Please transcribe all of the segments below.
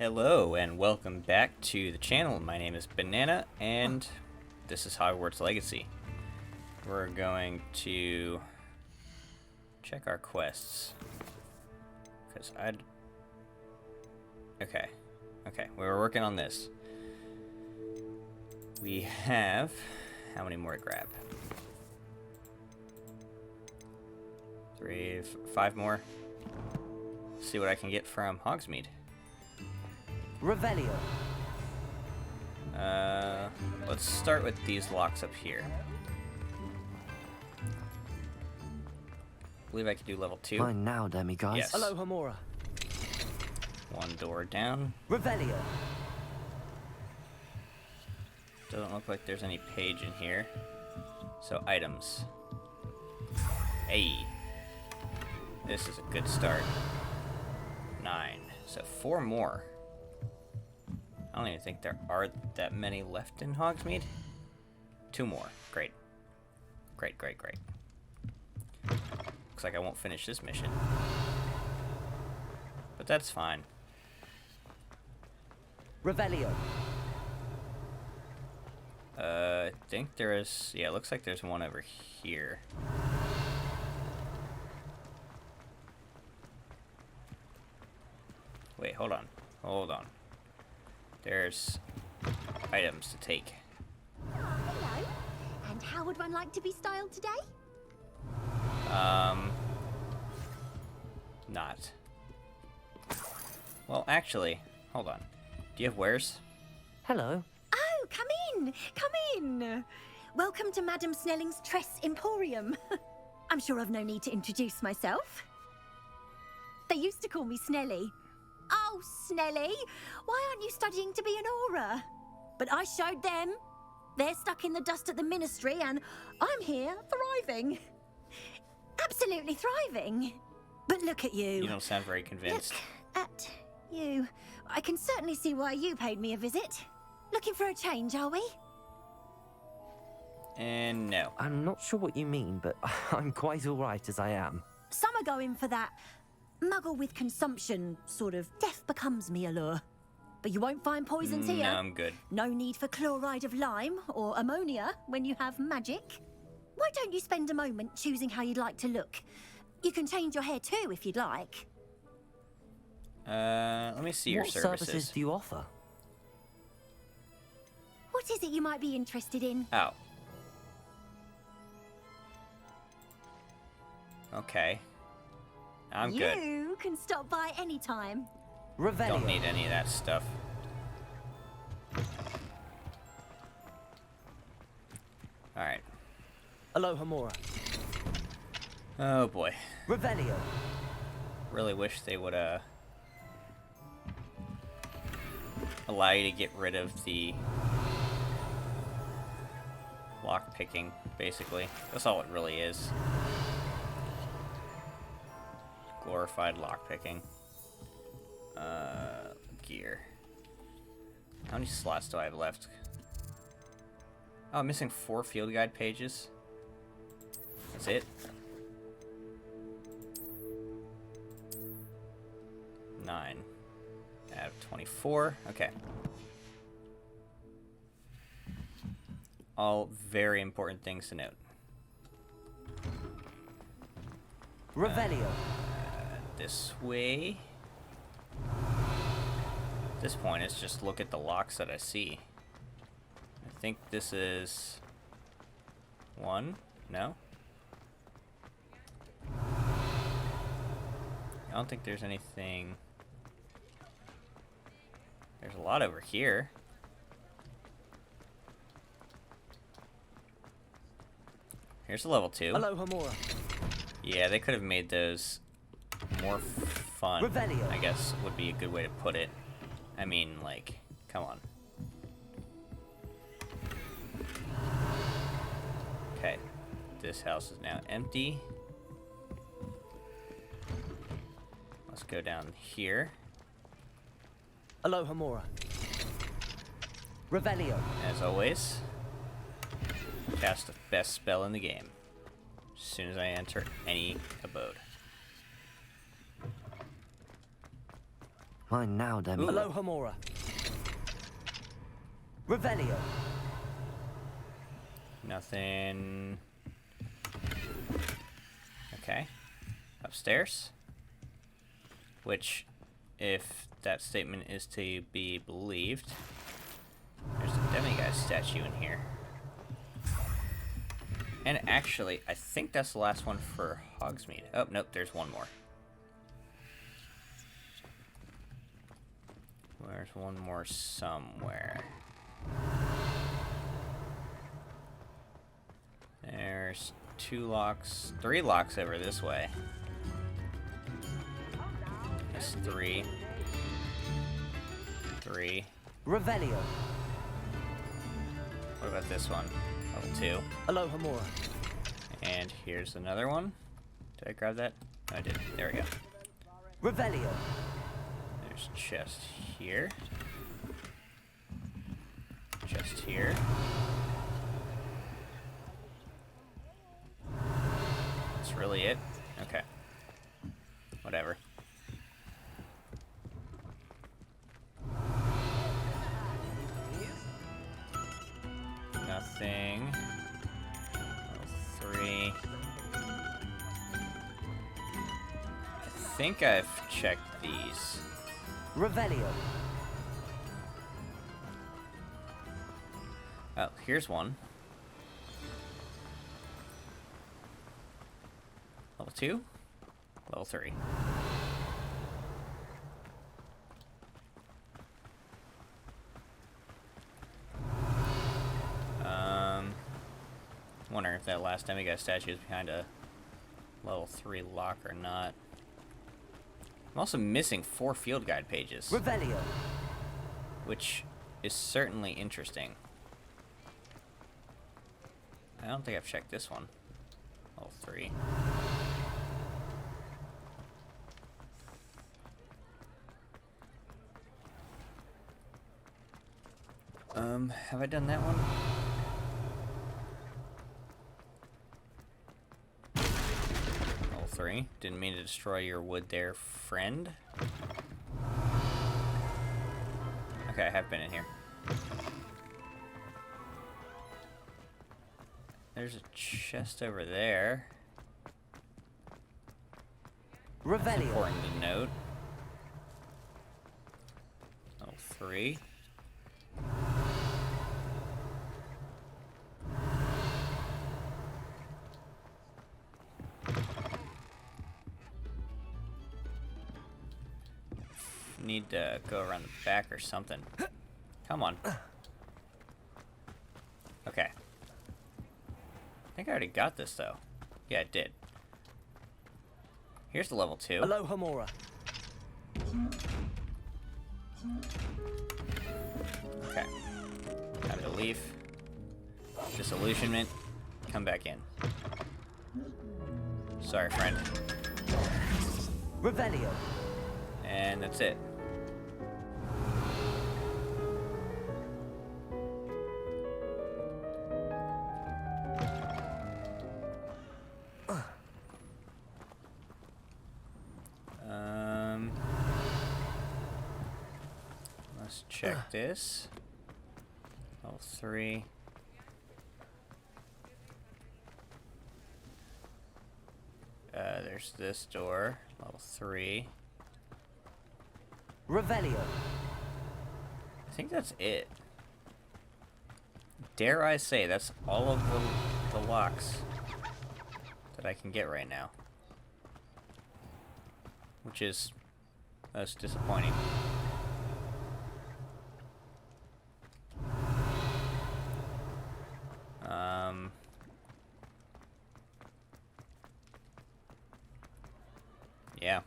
Hello and welcome back to the channel. My name is Banana and this is Hogwarts Legacy. We're going to check our quests. Okay, we were working on this. We have... how many more to grab? 5 more. See what I can get from Hogsmeade. Revelio. Let's start with these locks up here. I believe I could do level 2. Mine now, demigods. Yes. Hello, Hamora. One door down. Revelio. Doesn't look like there's any page in here. So items. Hey. This is a good start. 9. So 4 more. I don't even think there are that many left in Hogsmeade. 2 more. Great. Great. Looks like I won't finish this mission. But that's fine. Revelio. I think there is... yeah, it looks like there's one over here. Wait, hold on. There's items to take. Hello. And how would one like to be styled today? Not. Well, actually, hold on. Do you have wares? Hello. Oh, come in. Welcome to Madame Snelling's Tress Emporium. I'm sure I've no need to introduce myself. They used to call me Snelly. Oh, Snelly, why aren't you studying to be an aura? But I showed them. They're stuck in the dust at the ministry, and I'm here thriving. Absolutely thriving. But look at you. You don't sound very convinced. Look at you. I can certainly see why you paid me a visit. Looking for a change, are we? And no. I'm not sure what you mean, but I'm quite all right as I am. Some are going for that muggle with consumption, sort of death becomes me allure. But you won't find poisons here. No, I'm good. No need for chloride of lime or ammonia when you have magic. Why don't you spend a moment choosing how you'd like to look? You can change your hair too if you'd like. Let me see your What services. do you offer? What is it you might be interested in? Oh. Okay. I'm good. You can stop by anytime. Revelio. Don't need any of that stuff. Alright. Hello, Hamora. Oh boy. Revelio. Really wish they would allow you to get rid of the lock picking, basically. That's all it really is. Glorified lock picking. Gear. How many slots do I have left? Oh, I'm missing 4 field guide pages. That's it. 9 out of 24. Okay. All very important things to note. Revelio. This way. At this point, it's just look at the locks that I see. I think this is 1. No? I don't think there's anything. There's a lot over here. Here's a level 2. Hello, Hamora. Yeah, they could have made those more fun, Revelio. I guess would be a good way to put it. I mean, like, come on. Okay, this house is now empty. Let's go down here. Hello, Hamora. Revelio. As always, cast the best spell in the game as soon as I enter any abode. Mine now, Demi. Ooh. Aloha Mora. Revelio. Nothing. Okay. Upstairs. Which, if that statement is to be believed, there's a demigod statue in here. And actually, I think that's the last one for Hogsmeade. Oh, nope, there's one more. Where's one more somewhere? There's 2 locks, 3 locks over this way. There's 3. 3. Revelio. What about this one? Level 2. Aloha Mora. And here's another one. Did I grab that? I did. There we go. Revelio. There's chest here. Chest here. That's really it? Okay. Whatever. Nothing. Level 3. I think I've checked these. Revelio. Oh, here's one. Level 2? Level 3. Wonder if that last demigod statue is behind a level 3 lock or not. I'm also missing 4 field guide pages, Revelio. which is certainly interesting. I don't think I've checked this one. Level 3. Have I done that one? Level 3. Didn't mean to destroy your wood there, friend. Okay, I have been in here. There's a chest over there. That's Revelio. important to note. Level 3. Need to go around the back or something. Come on. Okay. I think I already got this, though. Yeah, I did. Here's the level 2. Aloha Mora. Okay. Time to leave. Disillusionment. Come back in. Sorry, friend. Revelio. And that's it. Let's check this. Level 3. There's this door. Level 3. Revelio. I think that's it. Dare I say, that's all of the locks that I can get right now. Which is most disappointing. Yeah.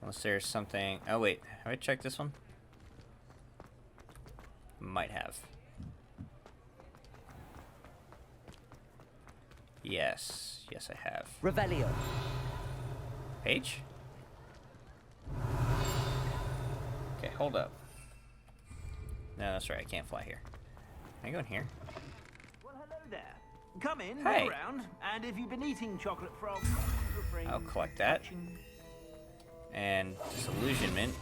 Unless there's something... Oh, wait. Have I checked this one? Might have. Yes. Yes, I have. Revelio. Page? Okay, hold up. No, that's right. I can't fly here. Can I go in here? Well, hello there. Come in, Hey. look around, and if you've been eating chocolate from... I'll collect that. And disillusionment.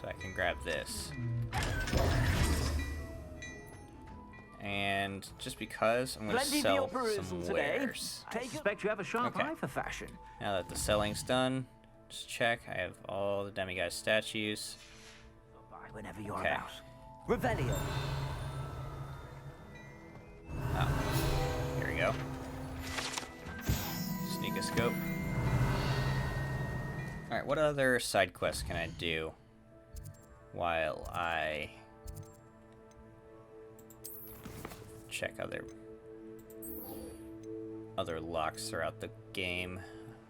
So I can grab this. And just because, I'm going to sell some wares. I suspect you have a sharp Okay. eye for fashion. Now that the selling's done, just check. I have all the demiguise statues. Buy whenever you're Okay. about. Revelio. Oh, here we go. Sneak a scope. Alright, what other side quests can I do while I check other locks throughout the game?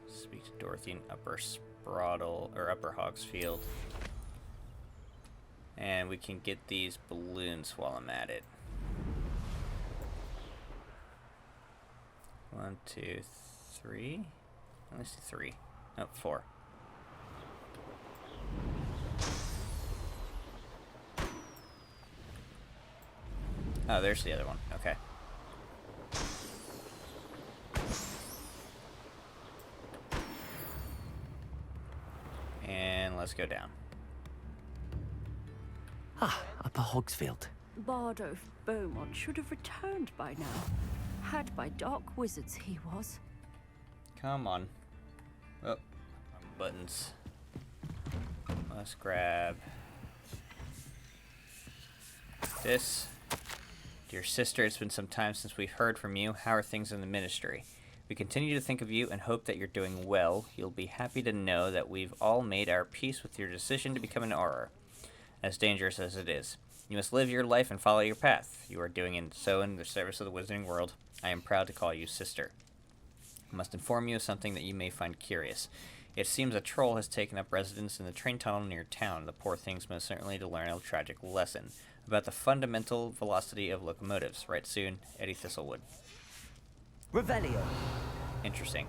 Speak to Dorothy in Upper Spraddle, or Upper Hogsfield. And we can get these balloons while I'm at it. 1, 2, 3. Let me see 3. No, 4. Oh, there's the other one. Okay. And let's go down. Ah, Upper Hogsfield. Bardo Beaumont should have returned by now. Had by dark wizards he was. Come on. Oh, buttons. Let's grab this. Dear sister, it's been some time since we've heard from you. How are things in the ministry? We continue to think of you and hope that you're doing well. You'll be happy to know that we've all made our peace with your decision to become an Auror, as dangerous as it is. You must live your life and follow your path. You are doing so in the service of the wizarding world. I am proud to call you sister. I must inform you of something that you may find curious. It seems a troll has taken up residence in the train tunnel near town. The poor thing's most certainly to learn a tragic lesson about the fundamental velocity of locomotives. Right soon, Eddie Thistlewood. Revelio. Interesting.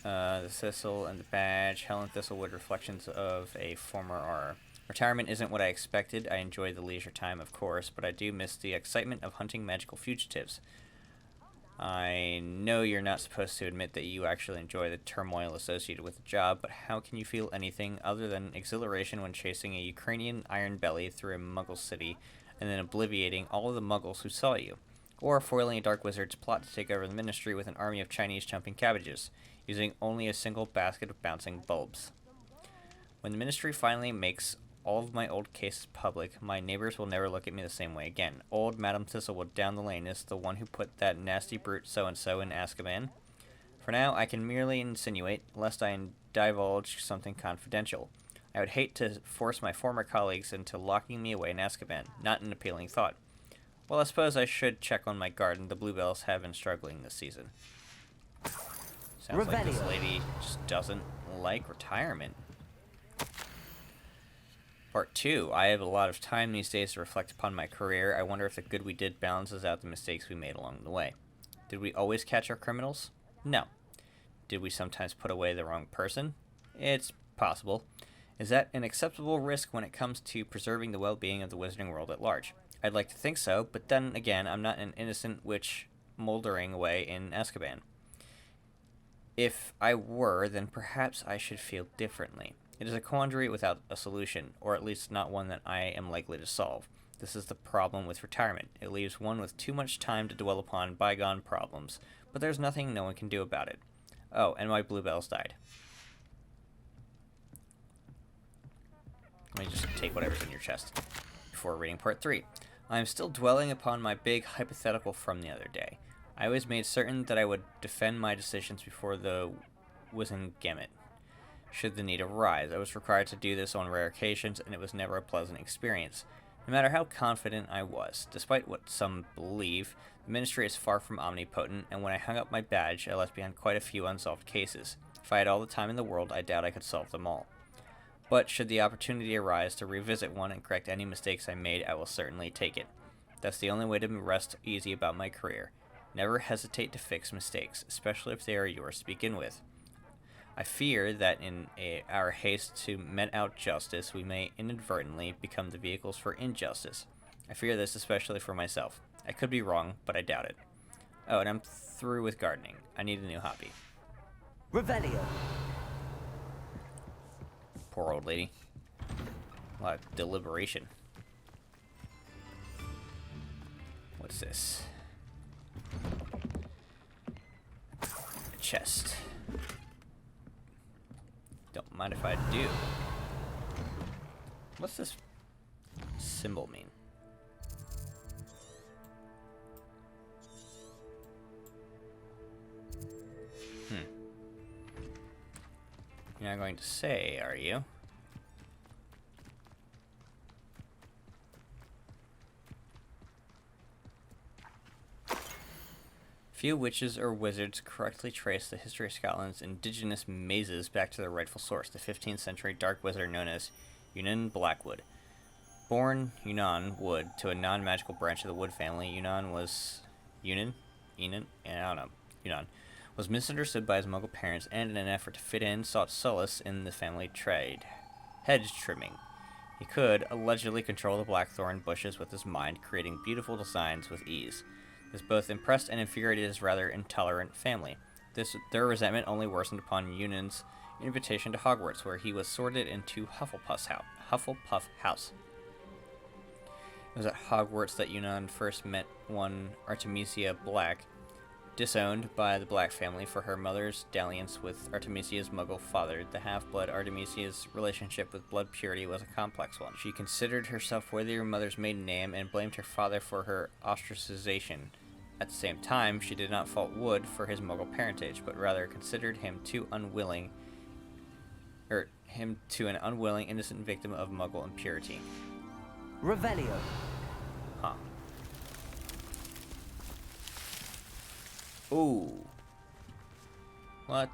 The thistle and the badge. Helen Thistlewood, reflections of a former Auror. Retirement isn't what I expected. I enjoy the leisure time, of course, but I do miss the excitement of hunting magical fugitives. I know you're not supposed to admit that you actually enjoy the turmoil associated with the job, but how can you feel anything other than exhilaration when chasing a Ukrainian iron belly through a Muggle city and then obliviating all of the Muggles who saw you? Or foiling a dark wizard's plot to take over the ministry with an army of Chinese jumping cabbages, using only a single basket of bouncing bulbs. When the ministry finally makes all of my old cases public, my neighbors will never look at me the same way again. Old Madame Thistlewood down the lane is the one who put that nasty brute so-and-so in Azkaban. For now, I can merely insinuate, lest I divulge something confidential. I would hate to force my former colleagues into locking me away in Azkaban. Not an appealing thought. Well, I suppose I should check on my garden. The bluebells have been struggling this season. Sounds like this lady just doesn't like retirement. Part 2. I have a lot of time these days to reflect upon my career. I wonder if the good we did balances out the mistakes we made along the way. Did we always catch our criminals? No. Did we sometimes put away the wrong person? It's possible. Is that an acceptable risk when it comes to preserving the well-being of the wizarding world at large? I'd like to think so, but then again, I'm not an innocent witch moldering away in Azkaban. If I were, then perhaps I should feel differently. It is a quandary without a solution, or at least not one that I am likely to solve. This is the problem with retirement. It leaves one with too much time to dwell upon bygone problems, but there's nothing no one can do about it. Oh, and my bluebells died. Let me just take whatever's in your chest before reading part 3. I am still dwelling upon my big hypothetical from the other day. I always made certain that I would defend my decisions before the Wizengamot, should the need arise. I was required to do this on rare occasions, and it was never a pleasant experience. No matter how confident I was, despite what some believe, the ministry is far from omnipotent, and when I hung up my badge, I left behind quite a few unsolved cases. If I had all the time in the world, I doubt I could solve them all. But should the opportunity arise to revisit one and correct any mistakes I made, I will certainly take it. That's the only way to rest easy about my career. Never hesitate to fix mistakes, especially if they are yours to begin with. I fear that in our haste to mete out justice, we may inadvertently become the vehicles for injustice. I fear this especially for myself. I could be wrong, but I doubt it. Oh, and I'm through with gardening. I need a new hobby. Revelio. Poor old lady. A lot of deliberation. What's this? A chest. Don't mind if I do. What's this symbol mean? You're not going to say, are you? Few witches or wizards correctly trace the history of Scotland's indigenous mazes back to their rightful source, the 15th century dark wizard known as Yunnan Blackwood. Born Yunnan Wood to a non-magical branch of the Wood family, Yunnan was misunderstood by his Muggle parents and in an effort to fit in, sought solace in the family trade. Hedge trimming. He could allegedly control the blackthorn bushes with his mind, creating beautiful designs with ease. This both impressed and infuriated his rather intolerant family. Their resentment only worsened upon Yunnan's invitation to Hogwarts, where he was sorted into Hufflepuff House. It was at Hogwarts that Yunnan first met one Artemisia Black, disowned by the Black family for her mother's dalliance with Artemisia's Muggle father. The half-blood Artemisia's relationship with blood purity was a complex one. She considered herself worthy of her mother's maiden name and blamed her father for her ostracization. At the same time, she did not fault Wood for his Muggle parentage, but rather considered him an unwilling, innocent victim of Muggle impurity. Revelio. Huh. Ooh. What?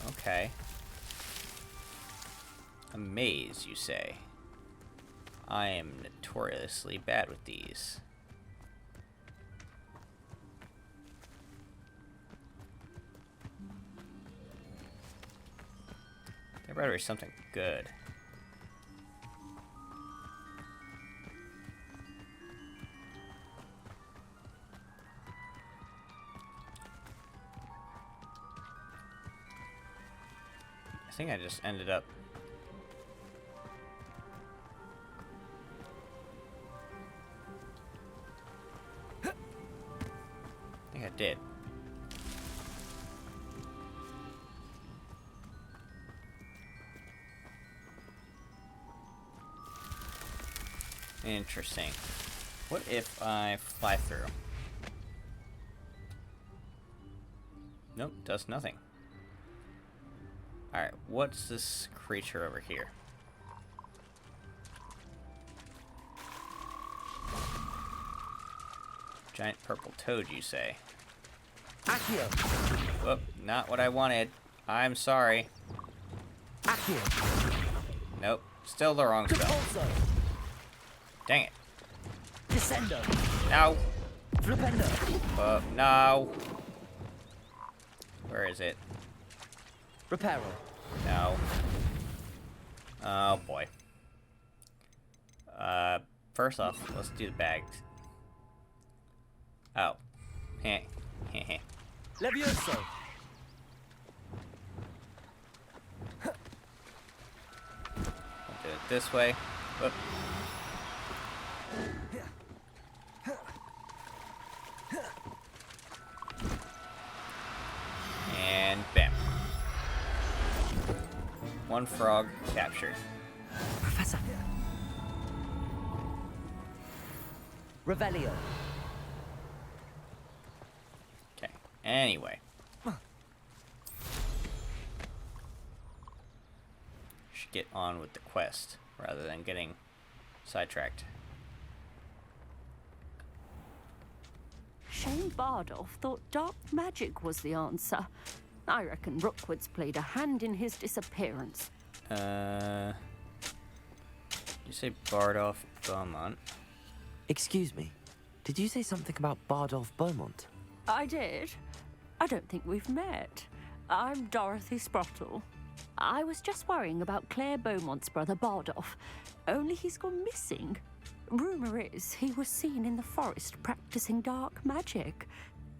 Okay. A maze, you say? I am notoriously bad with these. There better be something good. I think I just ended up... I think I did. Interesting. What if I fly through? Nope, does nothing. Alright, what's this creature over here? Giant purple toad, you say? Accio. Whoop, not what I wanted. I'm sorry. Accio. Nope, still the wrong spell. Compulso. Dang it. Descendo. No. Flipendo. No. Where is it? Reparo. No. Oh boy. First off, let's do the bags. Oh. Heh. Heh heh. Levioso. I'll do it this way. Whoop. And bam. One frog captured. Professor. Revelio. Okay. Anyway. Should get on with the quest rather than getting sidetracked. Shane Bardolph thought dark magic was the answer. I reckon Rookwood's played a hand in his disappearance. Did you say Bardolph Beaumont? Excuse me. Did you say something about Bardolph Beaumont? I did. I don't think we've met. I'm Dorothy Sprottle. I was just worrying about Claire Beaumont's brother Bardolph, only he's gone missing. Rumor is he was seen in the forest practicing dark magic.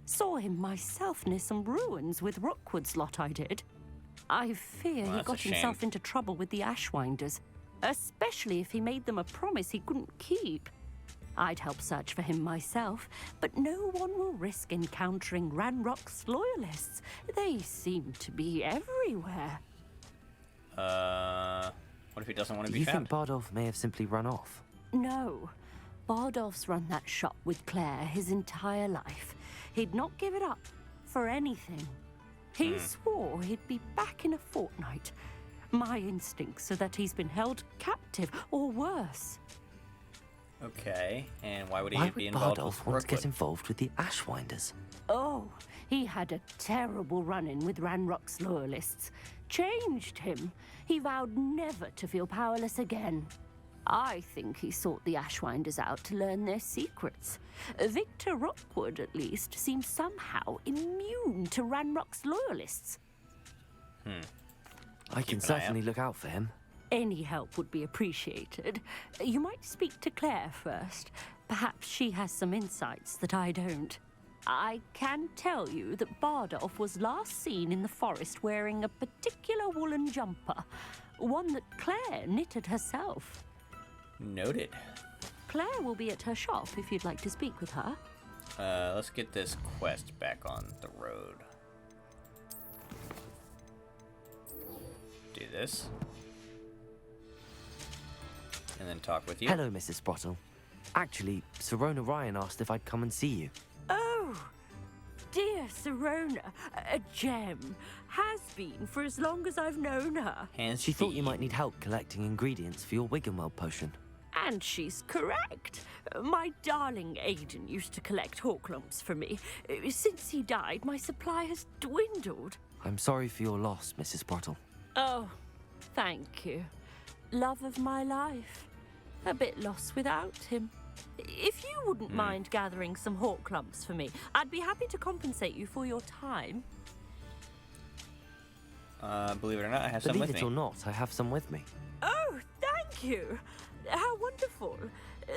Saw him myself near some ruins with Rookwood's lot I did. I fear Well, he that's a got shame. himself into trouble with the Ashwinders, especially if he made them a promise he couldn't keep. I'd help search for him myself, but no one will risk encountering Ranrock's loyalists. They seem to be everywhere. What if he doesn't want to Do be you found? think Bardolph may have simply run off? No. Bardolph's run that shop with Claire his entire life. He'd not give it up for anything. He swore he'd be back in a fortnight. My instincts are that he's been held captive, or worse. Okay, and why would he Why be would involved Bardolph with want to get Rookwood? involved with the Ashwinders? Oh, he had a terrible run-in with Ranrock's loyalists. Changed him. He vowed never to feel powerless again. I think he sought the Ashwinders out to learn their secrets. Victor Rookwood, at least, seems somehow immune to Ranrock's loyalists. I can Keep an eye certainly look out for him. Any help would be appreciated. You might speak to Claire first. Perhaps she has some insights that I don't. I can tell you that Bardolph was last seen in the forest wearing a particular woolen jumper, one that Claire knitted herself. Noted. Claire will be at her shop if you'd like to speak with her. Let's get this quest back on the road. Do this. And then talk with you. Hello, Mrs. Sprottle. Actually, Serona Ryan asked if I'd come and see you. Oh, dear Serona, a gem. Has been for as long as I've known her. Hands She thought you feet. might need help collecting ingredients for your Wiggenweld potion. And she's correct. My darling Aidan used to collect Hawklumps for me. Since he died, my supply has dwindled. I'm sorry for your loss, Mrs. Sprottle. Oh, thank you. Love of my life. A bit lost without him. If you wouldn't mind gathering some Hawklumps for me, I'd be happy to compensate you for your time. Believe it or not, I have some Believe with it me. or not, I have some with me. Oh, thank you. How wonderful.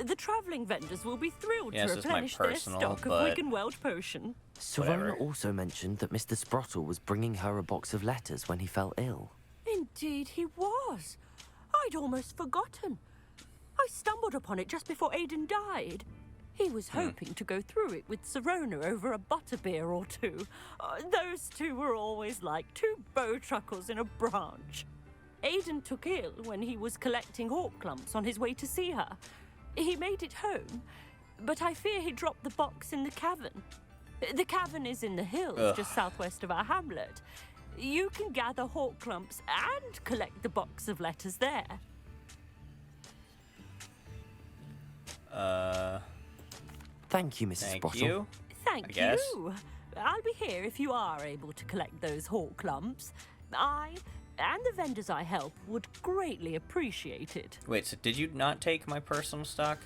The travelling vendors will be thrilled Yes, to it's my replenish their personal, stock of but- Wiggenweld potion. Whatever. Serona also mentioned that Mr. Sprottle was bringing her a box of letters when he fell ill. Indeed he was. I'd almost forgotten. I stumbled upon it just before Aidan died. He was hoping to go through it with Serona over a butterbeer or two. Those two were always like two bowtruckles in a branch. Aidan took ill when he was collecting Hawklumps on his way to see her. He made it home, but I fear he dropped the box in the cavern. The cavern is in the hills just southwest of our hamlet. You can gather Hawklumps and collect the box of letters there. Thank you, Mrs. Thank Sprottle. you. Thank I guess. you. I'll be here if you are able to collect those Hawklumps. I and the vendors I help would greatly appreciate it. Wait, so did you not take my personal stock?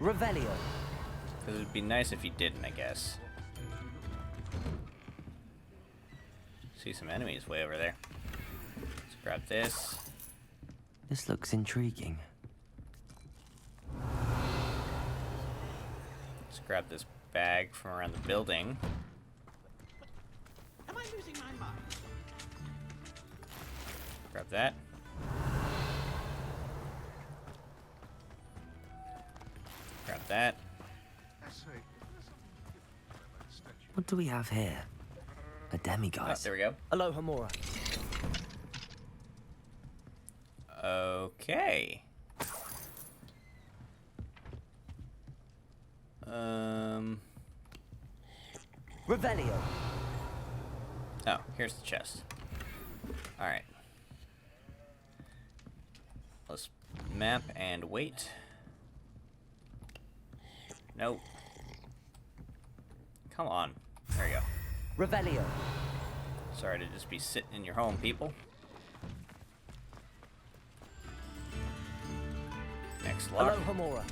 Revelio. Because it would be nice if you didn't, I guess. See some enemies way over there. Let's grab this. This looks intriguing. Let's grab this bag from around the building. Am I losing my mind? Grab that. Grab that. What do we have here? A Oh, demiguise. there we go. Aloha Mora. Okay. Revelio. Oh, here's the chest. Alright. Let's map and wait. Nope. Come on. There you go. Revelio. Sorry to just be sitting in your home, people. Next lock. Aloha Mora.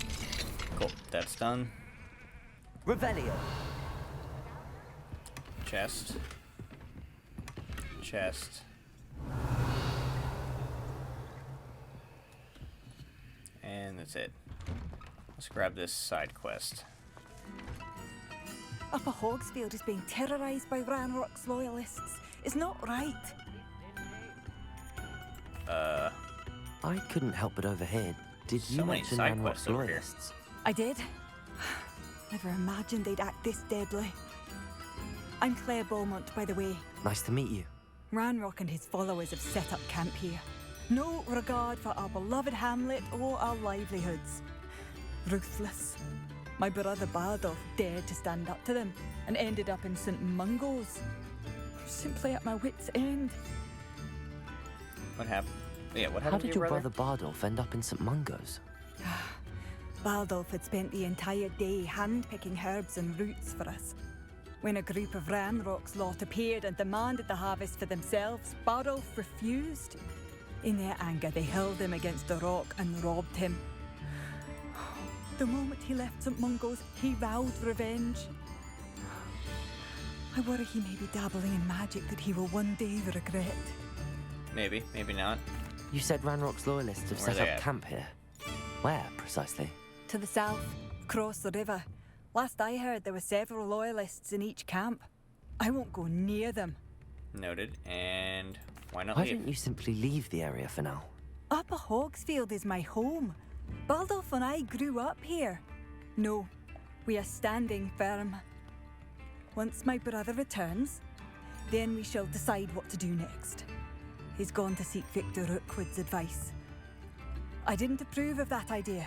Cool. That's done. Revelio. Chest. chest. And that's it. Let's grab this side quest. Upper Hogsfield is being terrorised by Ranrock's loyalists. It's not right. I couldn't help but overhear. Did So you many mention side Ranrock's quests over here. loyalists? I did. Never imagined they'd act this deadly. I'm Claire Beaumont, by the way. Nice to meet you. Ranrock and his followers have set up camp here. No regard for our beloved hamlet or our livelihoods. Ruthless. My brother Bardolph dared to stand up to them and ended up in St. Mungo's. Simply at my wit's end. What happened? Yeah, what How happened did to your brother? brother Bardolph end up in St. Mungo's? Bardolph had spent the entire day hand-picking herbs and roots for us. When a group of Ranrock's lot appeared and demanded the harvest for themselves, Bardolph refused. In their anger, they hurled him against a rock and robbed him. The moment he left St. Mungo's, he vowed revenge. I worry he may be dabbling in magic that he will one day regret. Maybe, maybe not. You said Ranrock's loyalists have Where are set they up at? camp here. Where, precisely? To the south, across the river. Last I heard, there were several loyalists in each camp. I won't go near them. Noted. And why not Why leave? don't you simply leave the area for now? Upper Hogsfield is my home. Baldolph and I grew up here. No, we are standing firm. Once my brother returns, then we shall decide what to do next. He's gone to seek Victor Rookwood's advice. I didn't approve of that idea,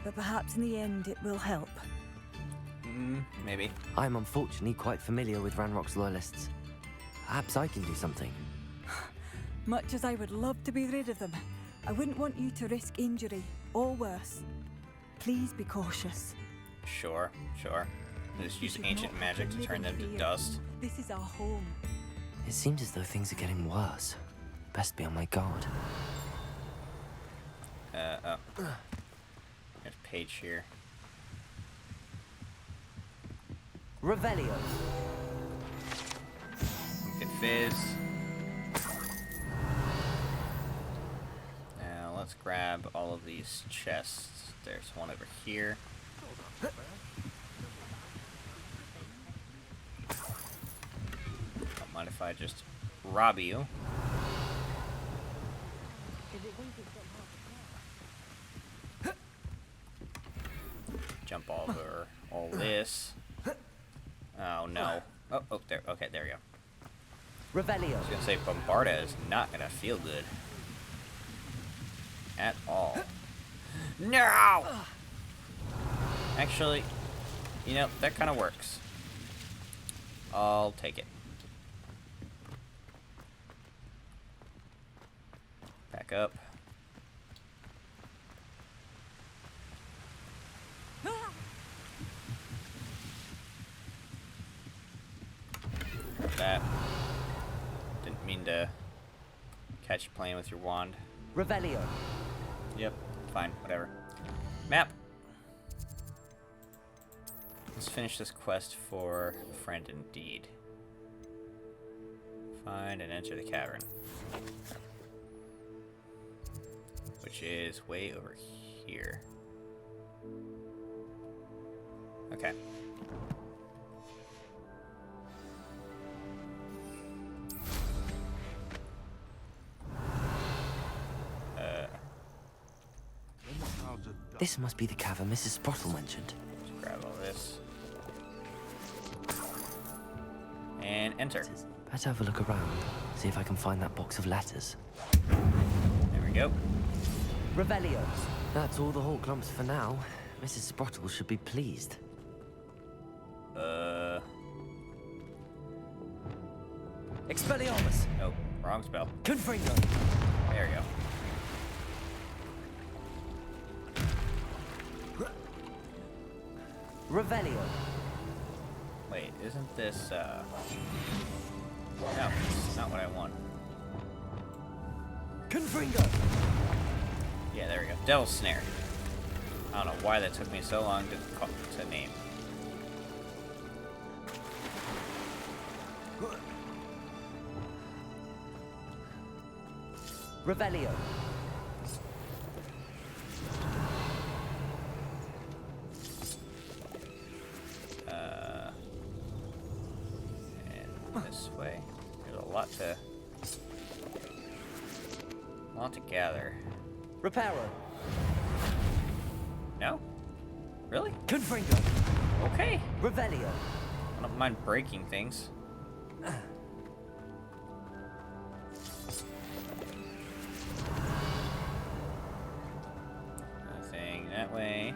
but perhaps in the end it will help. Maybe. I'm unfortunately quite familiar with Ranrock's loyalists. Perhaps I can do something. Much as I would love to be rid of them, I wouldn't want you to risk injury, or worse. Please be cautious. Sure, sure. Just You use should ancient not magic to live turn in them to fear. dust. This is our home. It seems as though things are getting worse. Best be on my guard. Oh. There's a page here. Revelio. Get fizz. Now let's grab all of these chests. There's one over here. Don't mind if I just rob you. Jump over all this. Oh no. Oh, there. Okay, there we go. Revelio. I was gonna say Bombarda is not gonna feel good. At all. No! Actually, you know, that kind of works. I'll take it. Back up. That. Didn't mean to catch you playing with your wand. Revelio. Yep, fine, whatever. Map! Let's finish this quest for a friend indeed. Find and enter the cavern. Which is way over here. Okay. This must be the cavern Mrs. Sprottle mentioned. Let's grab all this. And enter. Better have a look around, see if I can find that box of letters. There we go. Revelio. That's all the Hall clumps for now. Mrs. Sprottle should be pleased. Expelliarmus. Nope, wrong spell. Confringo. There we go. Revelio. Wait, isn't this, No, it's not what I want. Confringo. Yeah, there we go. Devil's Snare. I don't know why that took me so long to name. Revelio. And this way. There's a lot to gather. Reparo. No? Really? Confringo. Okay. Revelio. I don't mind breaking things. Nothing that way.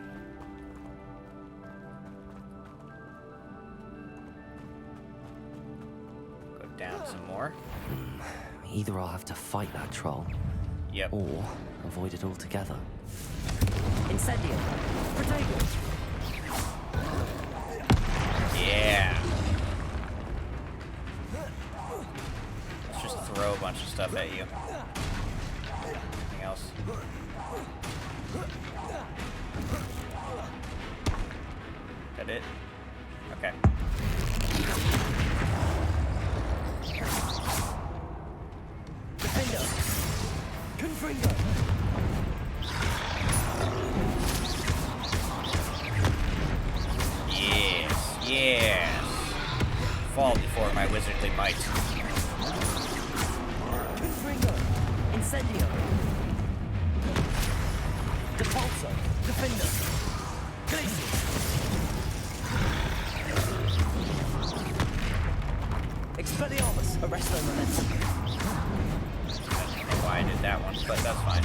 Go down some more. Either I'll have to fight that troll, Yep. or avoid it altogether. Incendio. Protego. Yeah. Let's just throw a bunch of stuff at you. Anything else? That it? Okay. Defendo. Confringo. Yes, yes. Fall before my wizardly might. Confringo. Incendio. Depulso. Defendo. Glacius. Expelliarmus. Arresto Momentum. I don't know why I did that one, but that's fine.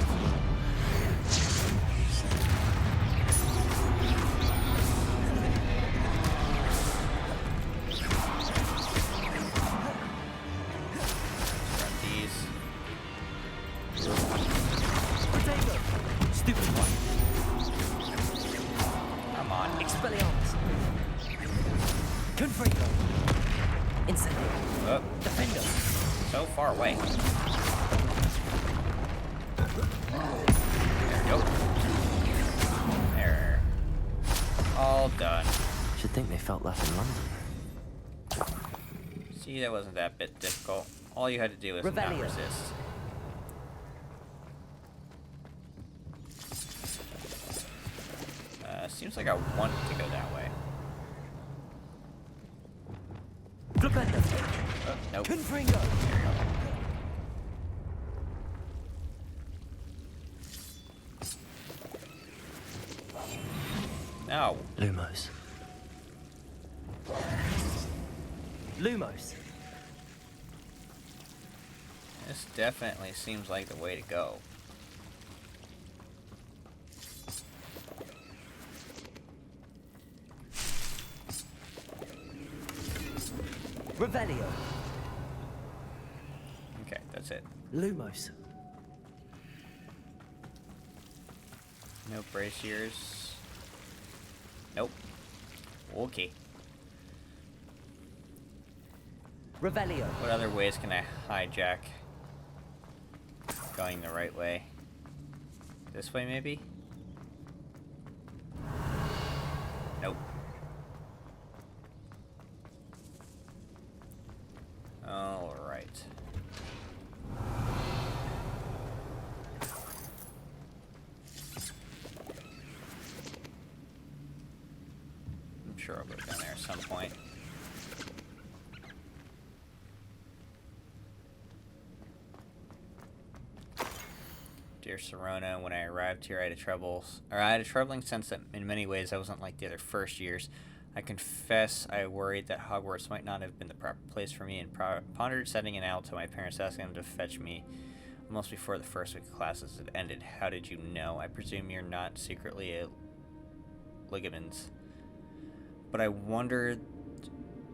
Grab these. Protego. Stupid one. Come on. Expelliarmus. Confringo. Incendio. Oh, Defendo. so far away. There we go. There. All done. Should think they felt left in London. See, that wasn't that bit difficult. All you had to do was not Revelio. resist. Seems like I want to go that way. Flipendo. Oh, nope. Confringo. There we go. No. Lumos. Lumos. This definitely seems like the way to go. Revelio. Okay, that's it. Lumos. No braziers. Nope. Okay. Revelio. What other ways can I hijack going the right way? This way, maybe? Nope. Alright. I'm sure I'll go down there at some point. Dear Serona, when I arrived here, I had a troubling sense that in many ways I wasn't like the other first years. I confess I worried that Hogwarts might not have been the proper place for me, and pondered sending an owl to my parents asking them to fetch me almost before the first week of classes had ended. How did you know? I presume you're not secretly a ligaments. But I wondered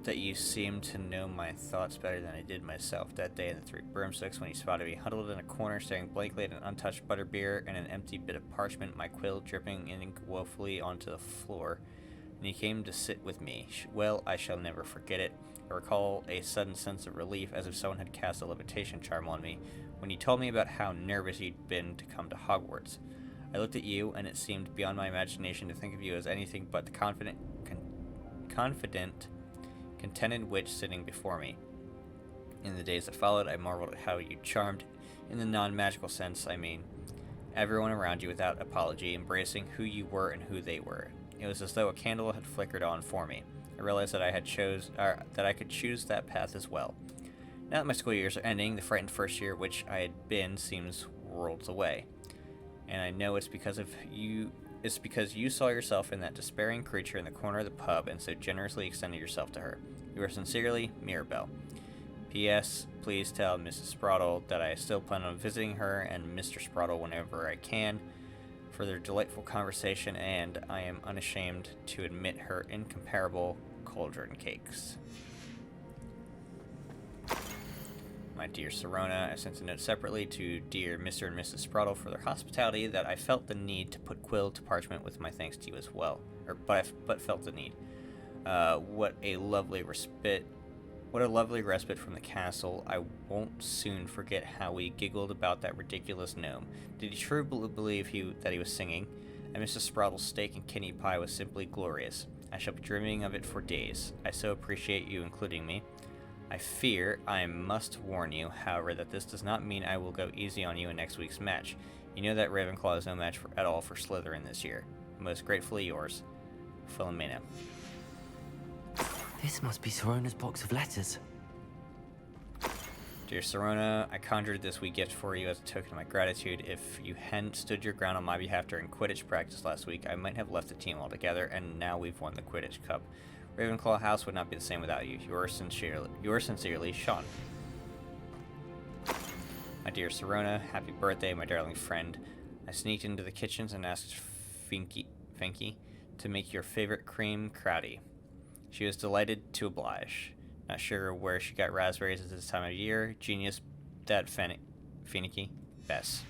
that you seemed to know my thoughts better than I did myself. That day in the Three Broomsticks, when you spotted me huddled in a corner, staring blankly at an untouched butterbeer and an empty bit of parchment, my quill dripping ink woefully onto the floor, and you came to sit with me. Well, I shall never forget it. I recall a sudden sense of relief, as if someone had cast a levitation charm on me, when you told me about how nervous you'd been to come to Hogwarts. I looked at you, and it seemed beyond my imagination to think of you as anything but the confident, contented witch sitting before me. In the days that followed, I marveled at how you charmed In the non-magical sense, I mean. Everyone around you without apology, embracing who you were and who they were. It was as though a candle had flickered on for me. I realized that I could choose that path as well. Now that my school years are ending, the frightened first year which I had been seems worlds away. And I know it's because you saw yourself in that despairing creature in the corner of the pub and so generously extended yourself to her. You are sincerely, Mirabelle. P.S. Please tell Mrs. Sprottle that I still plan on visiting her and Mr. Sprottle whenever I can for their delightful conversation, and I am unashamed to admit her incomparable cauldron cakes. My dear Serona, I sent a note separately to dear Mr. and Mrs. Sprottle for their hospitality that I felt the need to put quill to parchment with my thanks to you as well. But felt the need. What a lovely respite from the castle. I won't soon forget how we giggled about that ridiculous gnome. Did you truly believe that he was singing? And Mrs. Sprottle's steak and kidney pie was simply glorious. I shall be dreaming of it for days. I so appreciate you including me. I fear I must warn you, however, that this does not mean I will go easy on you in next week's match. You know that Ravenclaw is no match at all for Slytherin this year. Most gratefully yours, Philomena. This must be Serona's box of letters. Dear Serona, I conjured this wee gift for you as a token of my gratitude. If you hadn't stood your ground on my behalf during Quidditch practice last week, I might have left the team altogether, and now we've won the Quidditch Cup. Ravenclaw House would not be the same without you. Yours sincerely, Sean. My dear Serona, happy birthday, my darling friend. I sneaked into the kitchens and asked Finky to make your favorite cream crowdy. She was delighted to oblige. Not sure where she got raspberries at this time of year. Genius, that finicky. Bess.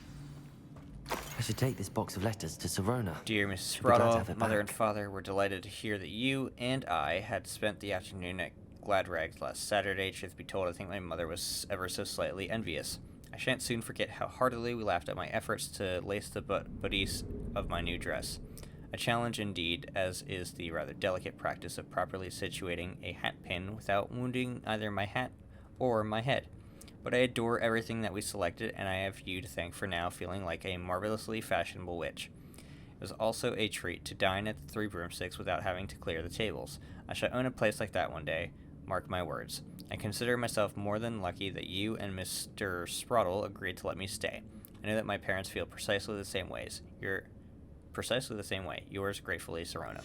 I should take this box of letters to Serona. Dear Mrs. She'll be glad to have Sprottle, it Mother back. and Father were delighted to hear that you and I had spent the afternoon at Gladrags last Saturday. Truth be told, I think my mother was ever so slightly envious. I shan't soon forget how heartily we laughed at my efforts to lace the bodice of my new dress. A challenge indeed, as is the rather delicate practice of properly situating a hat pin without wounding either my hat or my head. But I adore everything that we selected, and I have you to thank for now feeling like a marvelously fashionable witch. It was also a treat to dine at the Three Broomsticks without having to clear the tables. I shall own a place like that one day, mark my words. I consider myself more than lucky that you and Mr. Sprottle agreed to let me stay. I know that my parents feel precisely the same way. Yours gratefully, Serona.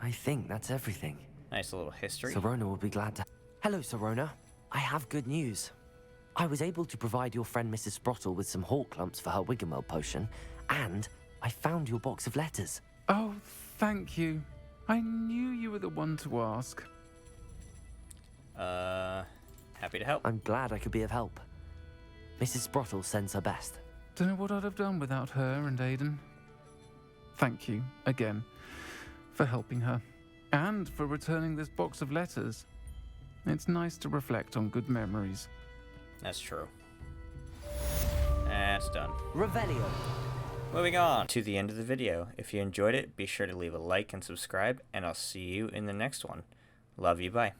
I think that's everything. Nice little history. Serona will be glad to... Hello, Serona. I have good news. I was able to provide your friend Mrs. Sprottle with some hawk lumps for her Wiggenweld potion, and I found your box of letters. Oh, thank you. I knew you were the one to ask. Happy to help. I'm glad I could be of help. Mrs. Sprottle sends her best. Don't know what I'd have done without her and Aiden. Thank you, again, for helping her, and for returning this box of letters. It's nice to reflect on good memories. That's true. That's done. Revelio. Moving on to the end of the video. If you enjoyed it, be sure to leave a like and subscribe, and I'll see you in the next one. Love you, bye.